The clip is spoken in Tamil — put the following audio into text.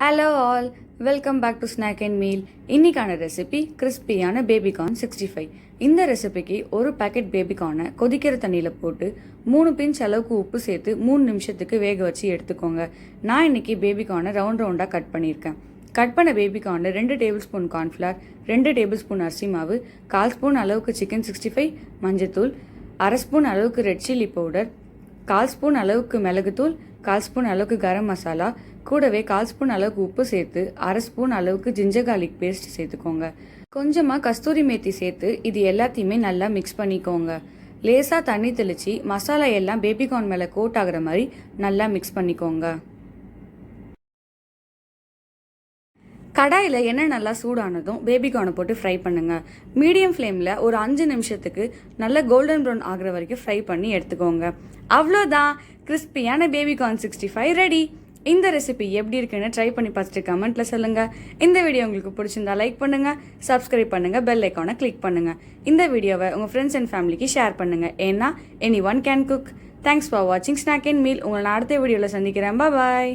Hello all, welcome back to snack and meal. இன்னைக்கான ரெசிபி கிறிஸ்பியான பேபிகார்ன் 65. இந்த ரெசிபிக்கு ஒரு பேக்கெட் பேபிகார்னை கொதிக்கிற தண்ணியில் போட்டு 3 பிஞ்ச் அளவுக்கு உப்பு சேர்த்து 3 நிமிஷத்துக்கு வேக வச்சு எடுத்துக்கோங்க. நான் இன்னைக்கு பேபிகார்னை ரவுண்டாக கட் பண்ணியிருக்கேன். கட் பண்ண பேபிகார்னை 2 table spoon cornflour, 2 table spoon அரிசி மாவு, 1/4 ஸ்பூன் அளவுக்கு சிக்கன் 65 மஞ்சத்தூள், 1/2 ஸ்பூன் அளவுக்கு ரெட் சில்லி பவுடர், 1/4 ஸ்பூன் அளவுக்கு மிளகுத்தூள், 1/4 ஸ்பூன் அளவுக்கு கரம் மசாலா, கூடவே 1/4 ஸ்பூன் அளவுக்கு உப்பு சேர்த்து 1/2 ஸ்பூன் அளவுக்கு ஜிஞ்சர் கார்லிக் பேஸ்ட் சேர்த்துக்கோங்க. கொஞ்சமாக கஸ்தூரி மேத்தி சேர்த்து இது எல்லாத்தையுமே நல்லா மிக்ஸ் பண்ணிக்கோங்க. லேசாக தண்ணி தெளித்து மசாலா எல்லாம் பேபிகார்ன் மேலே கோட் ஆகிற மாதிரி நல்லா மிக்ஸ் பண்ணிக்கோங்க. கடாயில் எண்ணெய் நல்லா சூடானதும் பேபிகார்னை போட்டு ஃப்ரை பண்ணுங்கள். மீடியம் ஃப்ளேமில் ஒரு 5 நிமிஷத்துக்கு நல்லா கோல்டன் ப்ரௌன் ஆகிற வரைக்கும் ஃப்ரை பண்ணி எடுத்துக்கோங்க. அவ்வளோதான், கிறிஸ்பியான பேபிகார்ன் 65 ரெடி. இந்த ரெசிபி எப்படி இருக்குன்னு ட்ரை பண்ணி பார்த்துட்டு கமெண்ட்டில் சொல்லுங்கள். இந்த வீடியோ உங்களுக்கு பிடிச்சிருந்தா லைக் பண்ணுங்கள், சப்ஸ்கிரைப் பண்ணுங்கள், பெல் ஐக்கானை கிளிக் பண்ணுங்கள். இந்த வீடியோவை உங்கள் ஃப்ரெண்ட்ஸ் அண்ட் ஃபேமிலிக்கு ஷேர் பண்ணுங்கள். ஏன்னா any one can cook. Thanks for வாட்சிங் ஸ்நாக் அண்ட் மீல். உங்களை நான் அடுத்த வீடியோவில் சந்திக்கிறேன். பாய்.